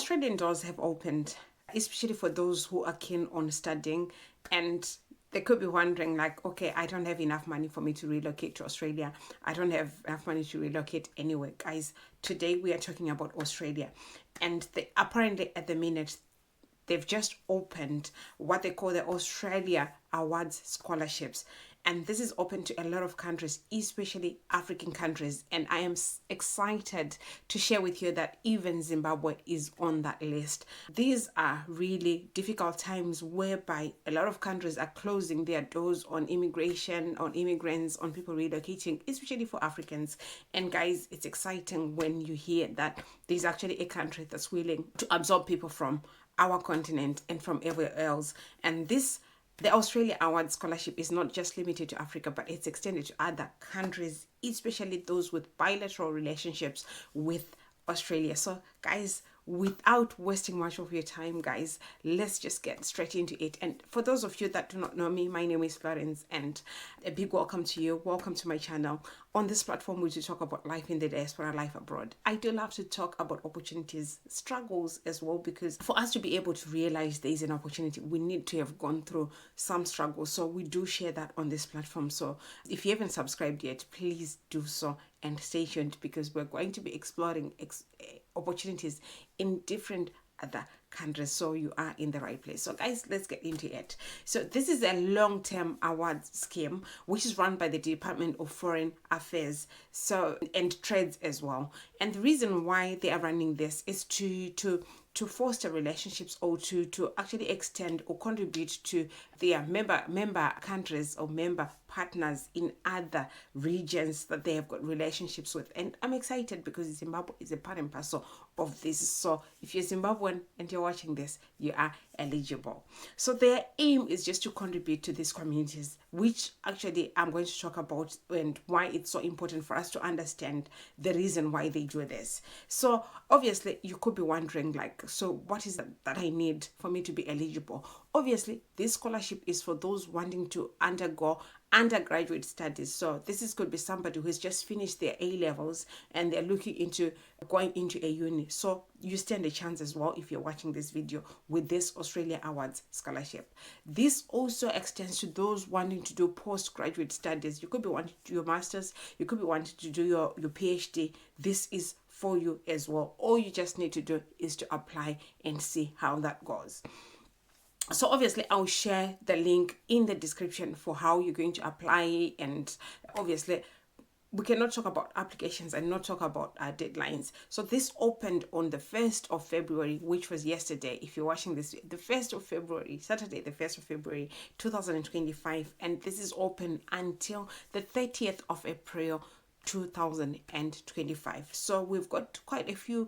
Australian doors have opened, especially for those who are keen on studying, and they could be wondering like, okay, I don't have enough money for me to relocate to Australia. I don't have enough money to relocate anywhere. Guys, today we are talking about Australia, and apparently at the minute they've just opened what they call the Australia Awards scholarships. And this is open to a lot of countries, especially African countries. And I am excited to share with you that even Zimbabwe is on that list. These are really difficult times whereby a lot of countries are closing their doors on immigration, on immigrants, on people relocating, especially for Africans. And guys, it's exciting when you hear that there's actually a country that's willing to absorb people from our continent and from everywhere else. And the Australia Award Scholarship is not just limited to Africa, but it's extended to other countries, especially those with bilateral relationships with Australia. So guys, without wasting much of your time, guys, let's just get straight into it. And for those of you that do not know me, my name is Florence, and a big welcome to you. Welcome to my channel. On this platform, we do talk about life in the diaspora, life abroad. I do love to talk about opportunities, struggles as well, because for us to be able to realize there is an opportunity, we need to have gone through some struggles. So we do share that on this platform. So if you haven't subscribed yet, please do so and stay tuned, because we're going to be exploring opportunities in different other countries. So you are in the right place. So guys, let's get into it. So this is a long-term award scheme which is run by the Department of Foreign Affairs and Trades as well. And the reason why they are running this is to foster relationships, or to actually extend or contribute to their member countries or member partners in other regions that they have got relationships with. And I'm excited because Zimbabwe is a part and parcel of this. So if you're Zimbabwean and you're watching this, you are eligible. So their aim is just to contribute to these communities, which actually I'm going to talk about, and why it's so important for us to understand the reason why they do this. So obviously you could be wondering like, so what is that I need for me to be eligible? Obviously, this scholarship is for those wanting to undergo undergraduate studies. So could be somebody who has just finished their A levels and they're looking into going into a uni. So you stand a chance as well if you're watching this video with this Australia Awards scholarship. This also extends to those wanting to do postgraduate studies. You could be wanting to do your master's, you could be wanting to do your PhD. This is for you as well. All you just need to do is to apply and see how that goes. So obviously I'll share the link in the description for how you're going to apply. And obviously we cannot talk about applications and not talk about deadlines. So this opened on the 1st of February, which was yesterday. If you're watching this, the 1st of February, Saturday, the 1st of February, 2025. And this is open until the 30th of April, 2025. So we've got quite a few,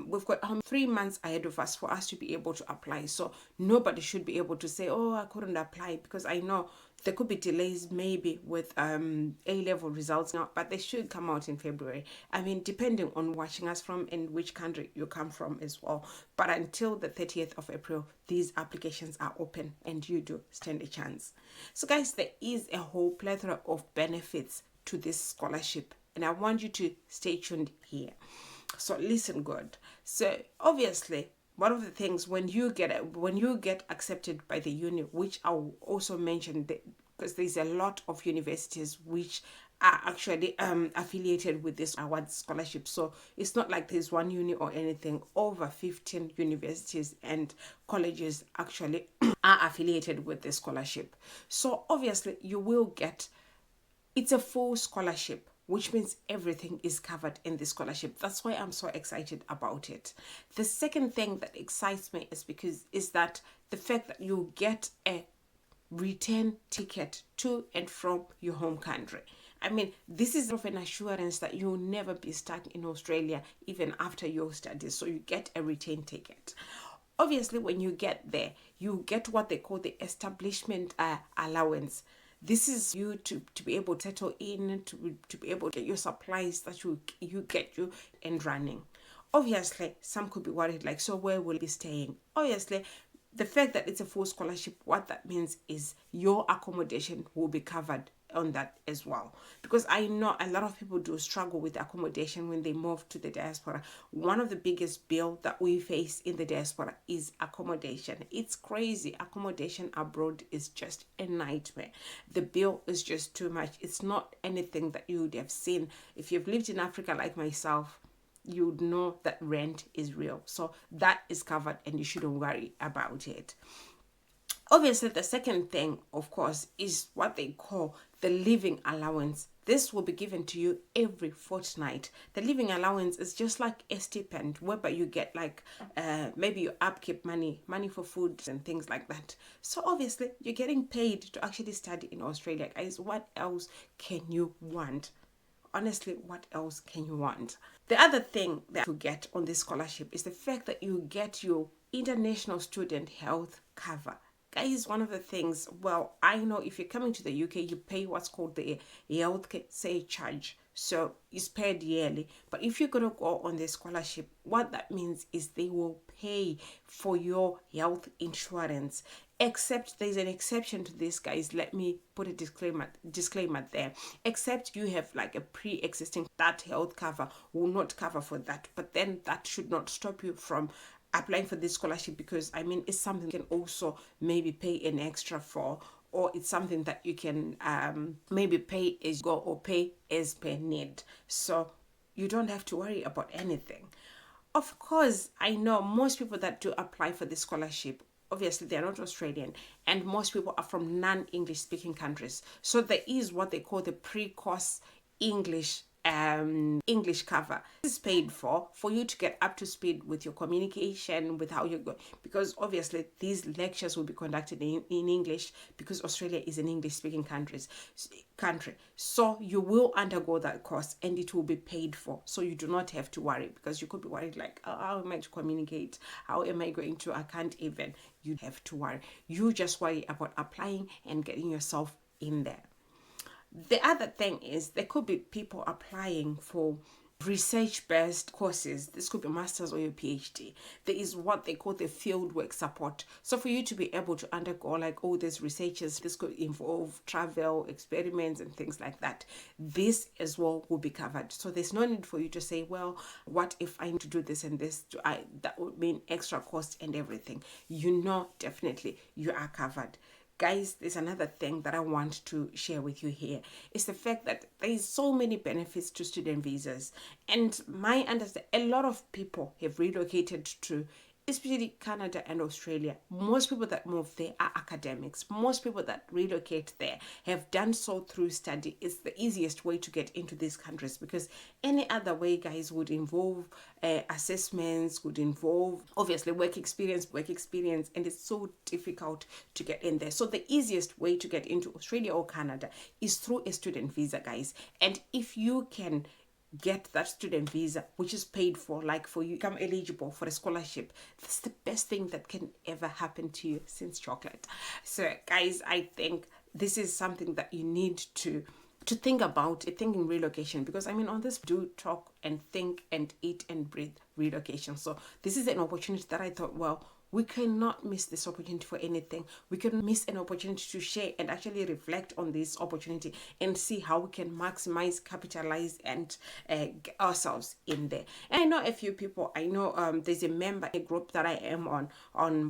we've got 3 months ahead of us for us to be able to apply. So nobody should be able to say, oh, I couldn't apply, because I know there could be delays maybe with A-level results now, but they should come out in February. I mean, depending on watching us from and which country you come from as well. But until the 30th of April, these applications are open and you do stand a chance. So guys, there is a whole plethora of benefits to this scholarship, and I want you to stay tuned here. So listen good. So obviously, one of the things when you get accepted by the uni, which I'll also mention, because there's a lot of universities which are actually affiliated with this award scholarship. So it's not like there's one uni or anything. Over 15 universities and colleges actually are affiliated with this scholarship. So obviously you will get, it's a full scholarship, which means everything is covered in the scholarship. That's why I'm so excited about it. The second thing that excites me is that the fact that you get a return ticket to and from your home country. I mean, this is of an assurance that you'll never be stuck in Australia even after your studies. So you get a return ticket. Obviously, when you get there, you get what they call the establishment allowance. This is you to be able to settle in, to be able to get your supplies that you get you and running. Obviously, some could be worried like, so where will you be staying? Obviously, the fact that it's a full scholarship, what that means is your accommodation will be covered on that as well, because I know a lot of people do struggle with accommodation when they move to the diaspora. One of the biggest bill that we face in the diaspora is accommodation. It's crazy. Accommodation abroad is just a nightmare. The bill is just too much. It's not anything that you would have seen if you've lived in Africa like myself. You would know that rent is real. So that is covered and you shouldn't worry about it. Obviously, the second thing, of course, is what they call the living allowance. This will be given to you every fortnight. The living allowance is just like a stipend, whereby you get like maybe your upkeep money for food and things like that. So obviously, you're getting paid to actually study in Australia, guys. What else can you want? Honestly, what else can you want? The other thing that you get on this scholarship is the fact that you get your international student health cover. Guys, one of the things, well, I know if you're coming to the UK, you pay what's called the healthcare surcharge. So it's paid yearly. But if you're going to go on the scholarship, what that means is they will pay for your health insurance. Except there's an exception to this, guys. Let me put a disclaimer there. Except you have like a pre-existing, that health cover will not cover for that. But then that should not stop you from applying for this scholarship, because I mean it's something you can also maybe pay an extra for, or it's something that you can maybe pay as you go or pay as per need. So you don't have to worry about anything. Of course, I know most people that do apply for this scholarship, obviously they're not Australian, and most people are from non-English speaking countries. So there is what they call the pre-course English cover. This is paid for you to get up to speed with your communication, with how you go, because obviously these lectures will be conducted in English, because Australia is an English speaking country. So you will undergo that course and it will be paid for. So you do not have to worry, because you could be worried like, oh, how am I to communicate? How am I going to? I can't even. You have to worry. You just worry about applying and getting yourself in there. The other thing is there could be people applying for research-based courses. This could be master's or your PhD. There is what they call the fieldwork support. So for you to be able to undergo like all these researches, this could involve travel, experiments and things like that. This as well will be covered. So there's no need for you to say, well, what if I need to do this and this? That would mean extra cost and everything. You know, definitely you are covered. Guys, there's another thing that I want to share with you here. It's the fact that there's so many benefits to student visas. And my understanding, a lot of people have relocated to, especially Canada and Australia. Most people that move there are academics. Most people that relocate there have done so through study. It's the easiest way to get into these countries, because any other way, guys, would involve assessments, would involve obviously work experience, and it's so difficult to get in there. So the easiest way to get into Australia or Canada is through a student visa, guys. And if you can get that student visa, which is paid for, like for you become eligible for a scholarship, that's the best thing that can ever happen to you since chocolate. So guys, I think this is something that you need to think about, thinking relocation, because I mean on this do talk and think and eat and breathe relocation. So this is an opportunity that I thought, well, we cannot miss this opportunity for anything. We can miss an opportunity to share and actually reflect on this opportunity and see how we can maximize, capitalize, and get ourselves in there. And I know a few people. I know there's a member, a group that I am on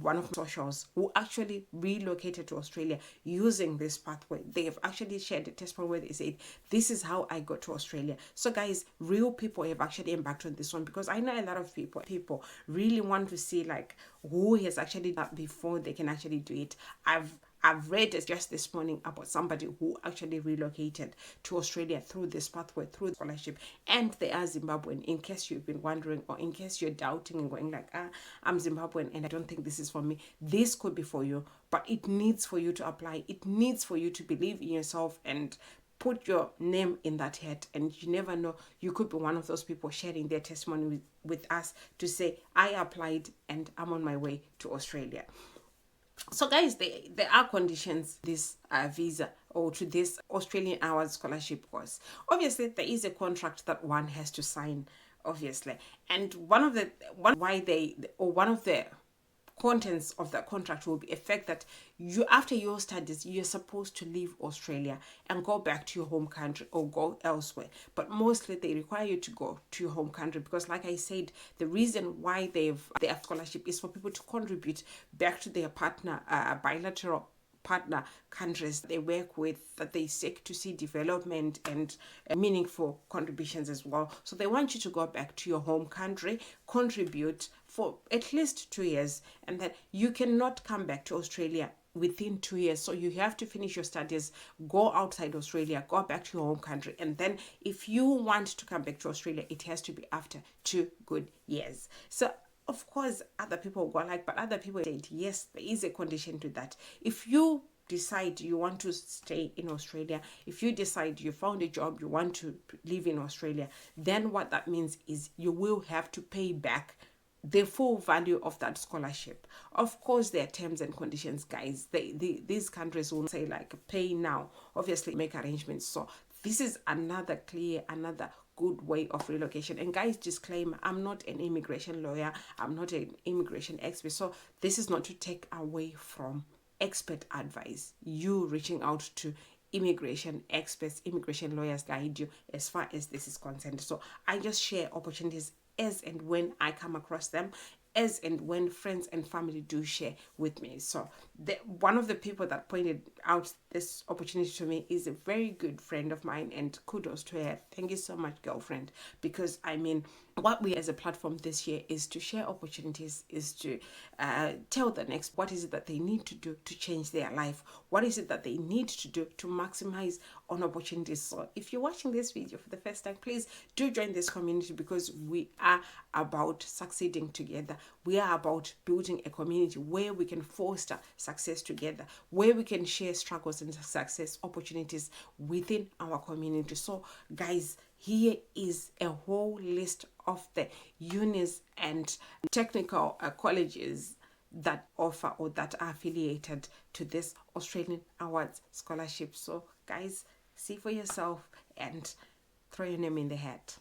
one of my socials, who actually relocated to Australia using this pathway. They have actually shared a testimony where they said, this is how I got to Australia. So guys, real people have actually embarked on this one, because I know a lot of people really want to see like who has actually done that before they can actually do it. I've read it just this morning about somebody who actually relocated to Australia through this pathway, through the scholarship, and they are Zimbabwean. In case you've been wondering, or in case you're doubting and going like, I'm Zimbabwean and I don't think this is for me, this could be for you, but it needs for you to apply. It needs for you to believe in yourself and put your name in that hat. And you never know, you could be one of those people sharing their testimony with us to say, I applied and I'm on my way to Australia. So guys, there are conditions this visa or to this Australian Hours Scholarship course. Obviously, there is a contract that one has to sign, obviously. And one of the contents of the contract will be a fact that you, after your studies, you're supposed to leave Australia and go back to your home country or go elsewhere. But mostly they require you to go to your home country because, like I said, the reason why they have scholarship is for people to contribute back to their partner, bilateral partner countries they work with, that they seek to see development and meaningful contributions as well. So they want you to go back to your home country, contribute for at least 2 years, and then you cannot come back to Australia within 2 years. So you have to finish your studies, go outside Australia, go back to your home country, and then if you want to come back to Australia, it has to be after 2 good years. So of course, other people go like, but other people said, yes, there is a condition to that. If you decide you want to stay in Australia, if you decide you found a job, you want to live in Australia, then what that means is you will have to pay back the full value of that scholarship. Of course, there are terms and conditions, guys. These countries will say like pay now, obviously make arrangements. So this is another good way of relocation. And guys, disclaimer, I'm not an immigration lawyer, I'm not an immigration expert, so this is not to take away from expert advice. You reaching out to immigration experts, immigration lawyers guide you as far as this is concerned. So I just share opportunities as and when I come across them, as and when friends and family do share with me. So one of the people that pointed out this opportunity to me is a very good friend of mine, and kudos to her. Thank you so much, girlfriend, because I mean, what we as a platform this year is to share opportunities, is to tell the next what is it that they need to do to change their life, what is it that they need to do to maximize on opportunities. So if you're watching this video for the first time, please do join this community, because we are about succeeding together. We are about building a community where we can foster success together, where we can share struggles and success opportunities within our community. So guys, here is a whole list of the unis and technical colleges that offer or that are affiliated to this Australian Awards scholarship. So guys, see for yourself and throw your name in the hat.